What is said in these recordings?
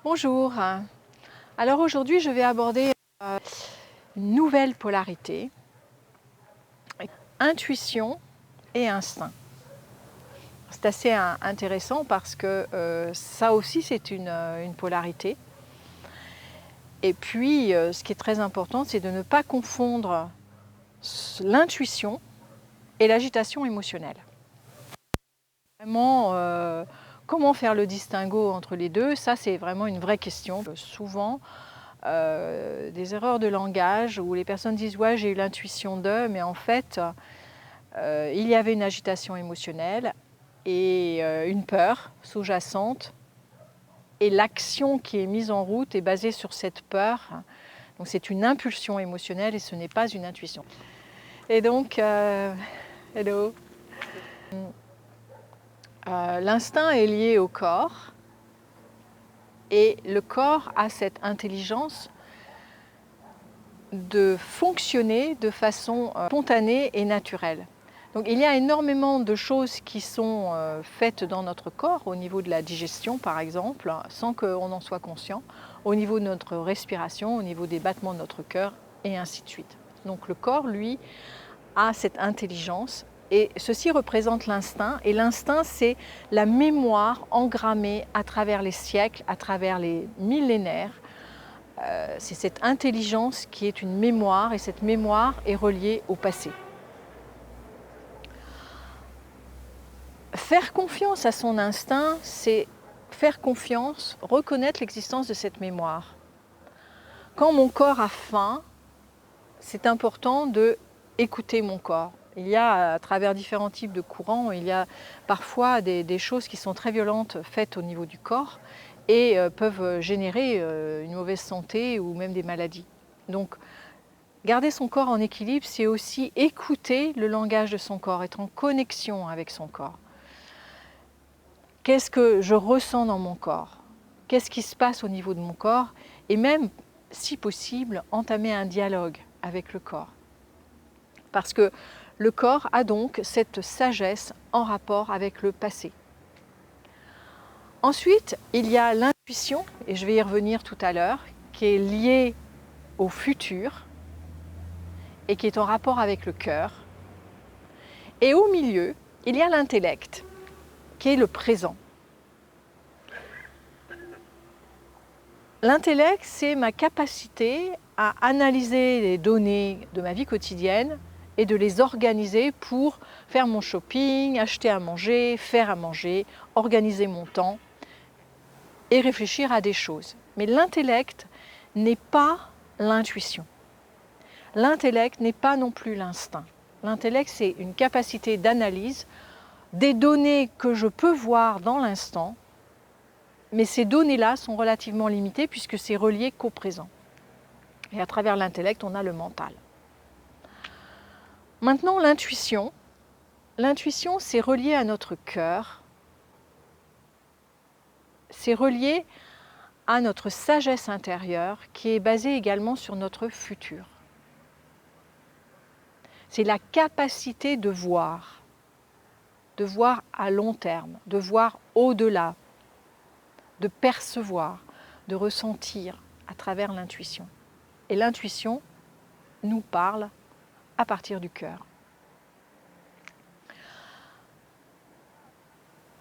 Bonjour. Alors aujourd'hui, je vais aborder une nouvelle polarité, intuition et instinct. C'est assez intéressant parce que ça aussi c'est une polarité. Et puis ce qui est très important, c'est de ne pas confondre l'intuition et l'agitation émotionnelle. Vraiment, comment faire le distinguo entre les deux, ça c'est vraiment une vraie question. Souvent, des erreurs de langage où les personnes disent « ouais, j'ai eu l'intuition de », mais en fait, il y avait une agitation émotionnelle et une peur sous-jacente, et l'action qui est mise en route est basée sur cette peur. Donc c'est une impulsion émotionnelle et ce n'est pas une intuition. Et donc, hello. L'instinct est lié au corps et le corps a cette intelligence de fonctionner de façon spontanée et naturelle. Donc il y a énormément de choses qui sont faites dans notre corps, au niveau de la digestion par exemple, sans qu'on en soit conscient, au niveau de notre respiration, au niveau des battements de notre cœur, et ainsi de suite. Donc le corps, lui, a cette intelligence, et ceci représente l'instinct, et l'instinct c'est la mémoire engrammée à travers les siècles, à travers les millénaires. C'est cette intelligence qui est une mémoire, et cette mémoire est reliée au passé. Faire confiance à son instinct, c'est faire confiance, reconnaître l'existence de cette mémoire. Quand mon corps a faim, c'est important d'écouter mon corps. Il y a, à travers différents types de courants, il y a parfois des choses qui sont très violentes faites au niveau du corps et peuvent générer une mauvaise santé ou même des maladies. Donc, garder son corps en équilibre, c'est aussi écouter le langage de son corps, être en connexion avec son corps. Qu'est-ce que je ressens dans mon corps? Qu'est-ce qui se passe au niveau de mon corps? Et même, si possible, entamer un dialogue avec le corps. Parce que le corps a donc cette sagesse en rapport avec le passé. Ensuite, il y a l'intuition, et je vais y revenir tout à l'heure, qui est liée au futur et qui est en rapport avec le cœur. Et au milieu, il y a l'intellect, qui est le présent. L'intellect, c'est ma capacité à analyser les données de ma vie quotidienne et de les organiser pour faire mon shopping, acheter à manger, faire à manger, organiser mon temps et réfléchir à des choses. Mais l'intellect n'est pas l'intuition. L'intellect n'est pas non plus l'instinct. L'intellect, c'est une capacité d'analyse des données que je peux voir dans l'instant, mais ces données-là sont relativement limitées puisque c'est relié qu'au présent. Et à travers l'intellect, on a le mental. Maintenant, l'intuition. L'intuition, c'est relié à notre cœur. C'est relié à notre sagesse intérieure qui est basée également sur notre futur. C'est la capacité de voir à long terme, de voir au-delà, de percevoir, de ressentir à travers l'intuition. Et l'intuition nous parle à partir du cœur.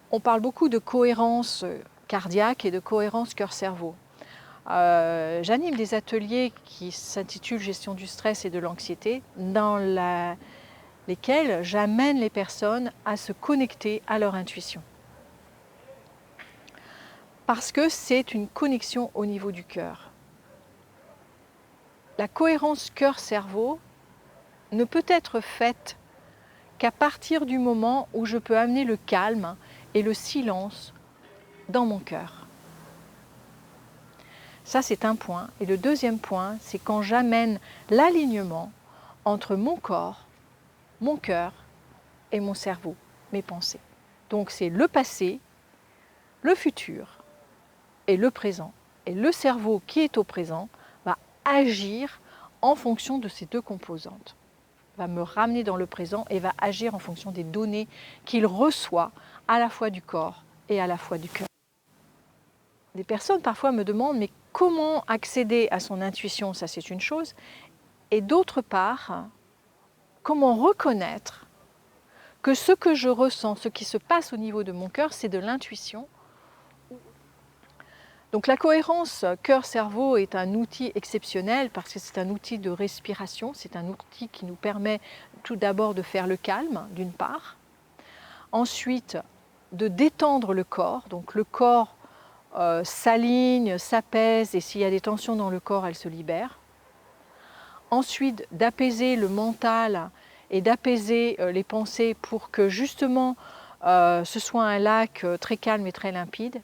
On parle beaucoup de cohérence cardiaque et de cohérence cœur-cerveau. J'anime des ateliers qui s'intitulent Gestion du stress et de l'anxiété, dans lesquels j'amène les personnes à se connecter à leur intuition. Parce que c'est une connexion au niveau du cœur. La cohérence cœur-cerveau ne peut être faite qu'à partir du moment où je peux amener le calme et le silence dans mon cœur. Ça, c'est un point. Et le deuxième point, c'est quand j'amène l'alignement entre mon corps, mon cœur et mon cerveau, mes pensées. Donc c'est le passé, le futur et le présent. Et le cerveau qui est au présent va agir en fonction de ces deux composantes. Va me ramener dans le présent et va agir en fonction des données qu'il reçoit à la fois du corps et à la fois du cœur. des personnes parfois me demandent mais comment accéder à son intuition, ça c'est une chose, et d'autre part, comment reconnaître que ce que je ressens, ce qui se passe au niveau de mon cœur, c'est de l'intuition. Donc la cohérence cœur-cerveau est un outil exceptionnel parce que c'est un outil de respiration, c'est un outil qui nous permet tout d'abord de faire le calme, d'une part, ensuite de détendre le corps, donc le corps s'aligne, s'apaise et s'il y a des tensions dans le corps, elles se libèrent. Ensuite d'apaiser le mental et d'apaiser les pensées pour que justement ce soit un lac très calme et très limpide,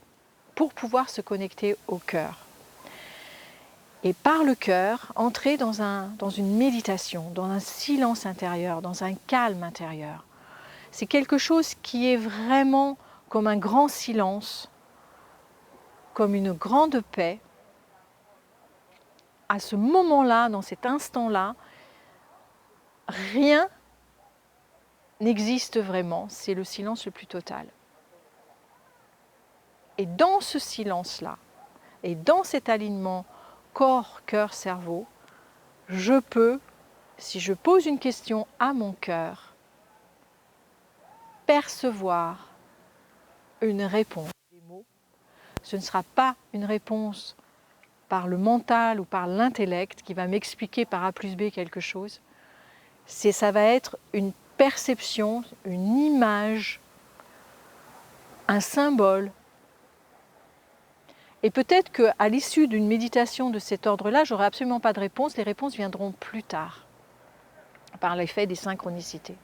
pour pouvoir se connecter au cœur. Et par le cœur, entrer dans une méditation, dans un silence intérieur, dans un calme intérieur. C'est quelque chose qui est vraiment comme un grand silence, comme une grande paix. À ce moment-là, dans cet instant-là, rien n'existe vraiment, c'est le silence le plus total. Et dans ce silence-là, et dans cet alignement corps, cœur, cerveau, je peux, si je pose une question à mon cœur, percevoir une réponse. Des mots. Ce ne sera pas une réponse par le mental ou par l'intellect qui va m'expliquer par A plus B quelque chose. Ça va être une perception, une image, un symbole. Et peut-être qu'à l'issue d'une méditation de cet ordre-là, je n'aurai absolument pas de réponse. Les réponses viendront plus tard, par l'effet des synchronicités.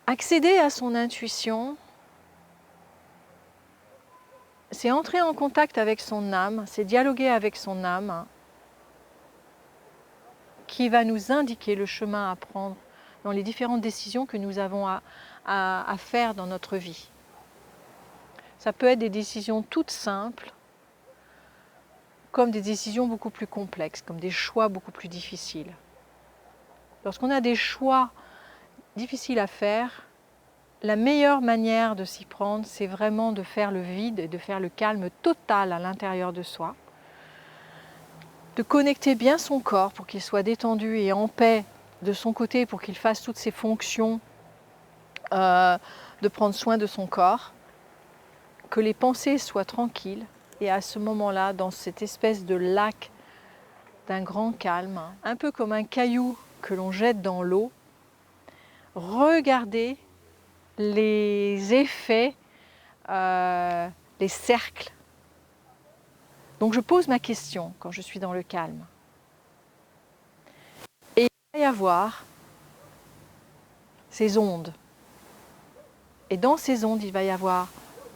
Accéder à son intuition, c'est entrer en contact avec son âme, c'est dialoguer avec son âme, qui va nous indiquer le chemin à prendre dans les différentes décisions que nous avons à faire dans notre vie. Ça peut être des décisions toutes simples, comme des décisions beaucoup plus complexes, comme des choix beaucoup plus difficiles. Lorsqu'on a des choix difficiles à faire, la meilleure manière de s'y prendre, c'est vraiment de faire le vide et de faire le calme total à l'intérieur de soi, de connecter bien son corps pour qu'il soit détendu et en paix de son côté pour qu'il fasse toutes ses fonctions, de prendre soin de son corps, que les pensées soient tranquilles et à ce moment-là, dans cette espèce de lac d'un grand calme, un peu comme un caillou que l'on jette dans l'eau, regardez les effets, les cercles. Donc je pose ma question quand je suis dans le calme. Et il va y avoir ces ondes. Et dans ces ondes, il va y avoir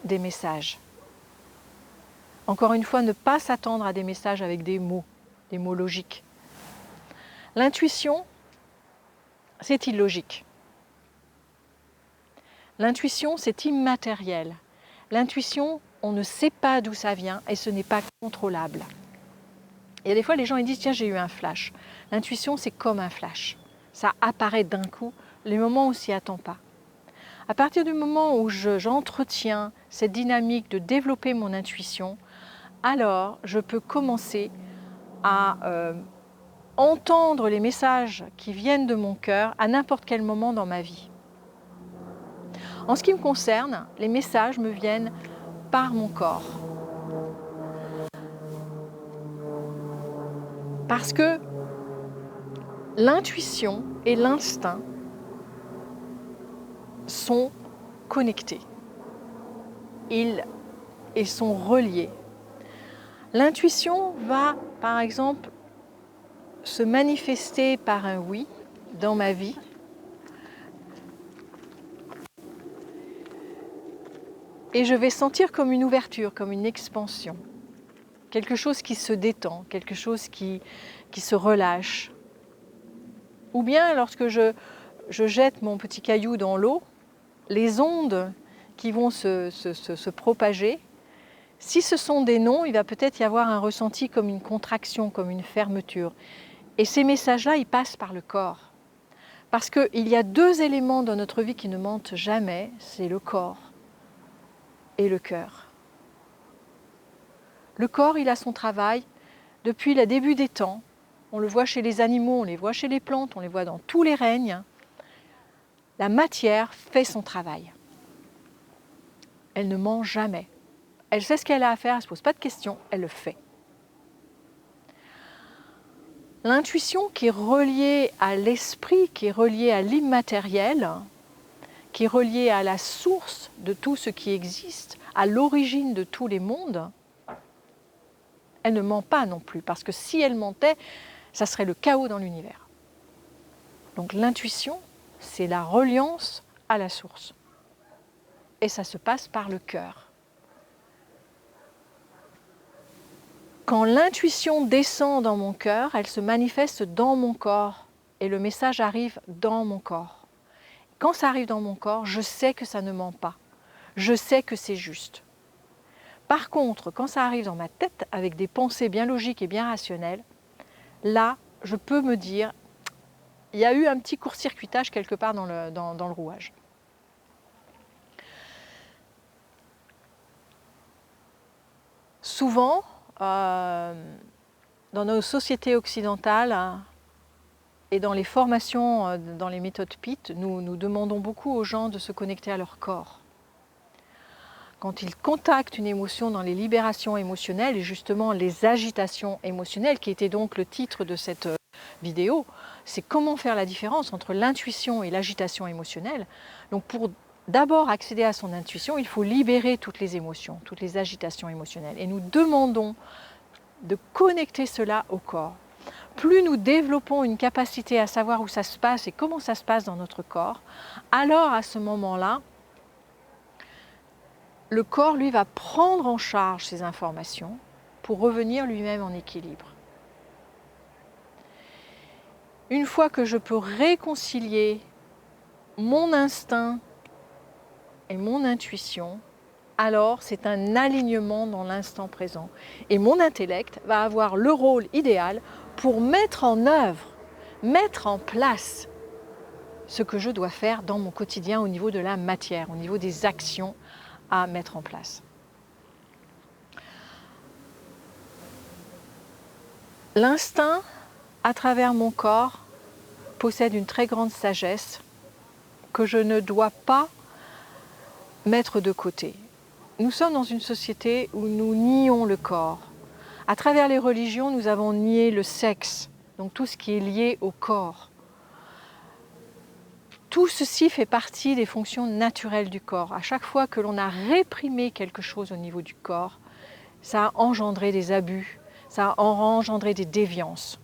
des messages. Encore une fois, ne pas s'attendre à des messages avec des mots logiques. L'intuition, c'est illogique. L'intuition, c'est immatériel. L'intuition, on ne sait pas d'où ça vient et ce n'est pas contrôlable. Il y a des fois, les gens ils disent « Tiens, j'ai eu un flash ». L'intuition, c'est comme un flash. Ça apparaît d'un coup, les moments où on ne s'y attend pas. À partir du moment où j'entretiens cette dynamique de développer mon intuition, alors je peux commencer à entendre les messages qui viennent de mon cœur à n'importe quel moment dans ma vie. En ce qui me concerne, les messages me viennent par mon corps. Parce que l'intuition et l'instinct sont connectés. Ils sont reliés. L'intuition va, par exemple, se manifester par un oui dans ma vie. Et je vais sentir comme une ouverture, comme une expansion. Quelque chose qui se détend, quelque chose qui se relâche. Ou bien lorsque je jette mon petit caillou dans l'eau, les ondes qui vont se propager, si ce sont des noms, il va peut-être y avoir un ressenti comme une contraction, comme une fermeture. Et ces messages-là, ils passent par le corps. Parce qu'il y a deux éléments dans notre vie qui ne mentent jamais, c'est le corps et le cœur. Le corps, il a son travail depuis le début des temps. On le voit chez les animaux, on les voit chez les plantes, on les voit dans tous les règnes. La matière fait son travail. Elle ne ment jamais. Elle sait ce qu'elle a à faire, elle ne se pose pas de questions, elle le fait. L'intuition qui est reliée à l'esprit, qui est reliée à l'immatériel, qui est reliée à la source de tout ce qui existe, à l'origine de tous les mondes, elle ne ment pas non plus, parce que si elle mentait, ça serait le chaos dans l'univers. Donc l'intuition, c'est la reliance à la source. Et ça se passe par le cœur. Quand l'intuition descend dans mon cœur, elle se manifeste dans mon corps et le message arrive dans mon corps. Quand ça arrive dans mon corps, je sais que ça ne ment pas. Je sais que c'est juste. Par contre, quand ça arrive dans ma tête avec des pensées bien logiques et bien rationnelles, là, je peux me dire, il y a eu un petit court-circuitage quelque part dans le rouage. Souvent, dans nos sociétés occidentales et dans les formations, dans les méthodes PIT, nous demandons beaucoup aux gens de se connecter à leur corps. Quand ils contactent une émotion dans les libérations émotionnelles et justement les agitations émotionnelles, qui était donc le titre de cette vidéo, c'est comment faire la différence entre l'intuition et l'agitation émotionnelle. Donc pour d'abord accéder à son intuition, il faut libérer toutes les émotions, toutes les agitations émotionnelles. Et nous demandons de connecter cela au corps. Plus nous développons une capacité à savoir où ça se passe et comment ça se passe dans notre corps, alors à ce moment-là, le corps, lui, va prendre en charge ces informations pour revenir lui-même en équilibre. Une fois que je peux réconcilier mon instinct et mon intuition, alors c'est un alignement dans l'instant présent. Et mon intellect va avoir le rôle idéal pour mettre en œuvre, mettre en place ce que je dois faire dans mon quotidien au niveau de la matière, au niveau des actions à mettre en place. L'instinct, à travers mon corps, possède une très grande sagesse que je ne dois pas mettre de côté. Nous sommes dans une société où nous nions le corps. À travers les religions, nous avons nié le sexe, donc tout ce qui est lié au corps. Tout ceci fait partie des fonctions naturelles du corps. À chaque fois que l'on a réprimé quelque chose au niveau du corps, ça a engendré des abus, ça a engendré des déviances.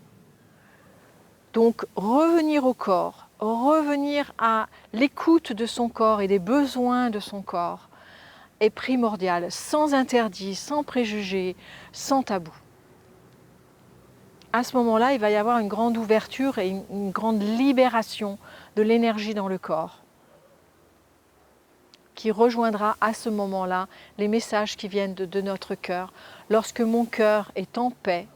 Donc revenir au corps, revenir à l'écoute de son corps et des besoins de son corps est primordial, sans interdit, sans préjugés, sans tabou. À ce moment-là, il va y avoir une grande ouverture et une grande libération de l'énergie dans le corps, qui rejoindra à ce moment-là les messages qui viennent de notre cœur, lorsque mon cœur est en paix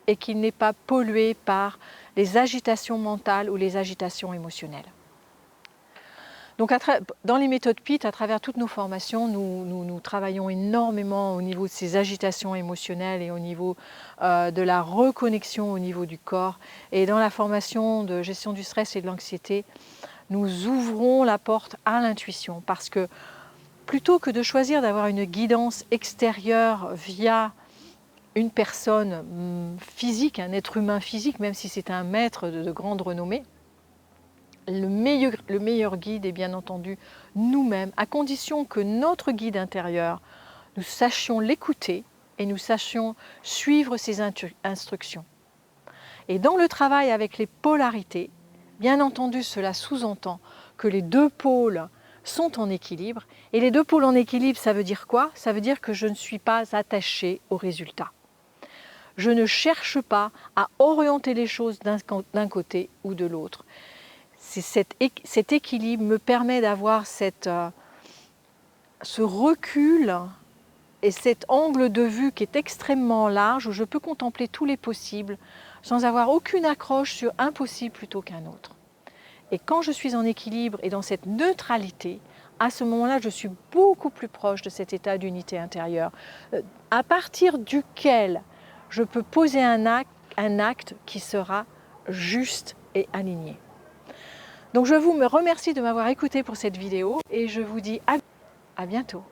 et qu'il n'est pas pollué par les agitations mentales ou les agitations émotionnelles. Donc dans les méthodes PIT, à travers toutes nos formations, nous travaillons énormément au niveau de ces agitations émotionnelles et au niveau de la reconnexion au niveau du corps. Et dans la formation de gestion du stress et de l'anxiété, nous ouvrons la porte à l'intuition parce que plutôt que de choisir d'avoir une guidance extérieure via une personne physique, un être humain physique, même si c'est un maître de grande renommée, le meilleur guide est bien entendu nous-mêmes, à condition que notre guide intérieur, nous sachions l'écouter et nous sachions suivre ses instructions. Et dans le travail avec les polarités, bien entendu cela sous-entend que les deux pôles sont en équilibre. Et les deux pôles en équilibre, ça veut dire quoi? Ça veut dire que je ne suis pas attachée au résultat. Je ne cherche pas à orienter les choses d'un côté ou de l'autre. Cet équilibre me permet d'avoir ce recul et cet angle de vue qui est extrêmement large, où je peux contempler tous les possibles sans avoir aucune accroche sur un possible plutôt qu'un autre. Et quand je suis en équilibre et dans cette neutralité, à ce moment-là, je suis beaucoup plus proche de cet état d'unité intérieure, à partir duquel je peux poser un acte qui sera juste et aligné. Donc je vous remercie de m'avoir écouté pour cette vidéo et je vous dis à bientôt.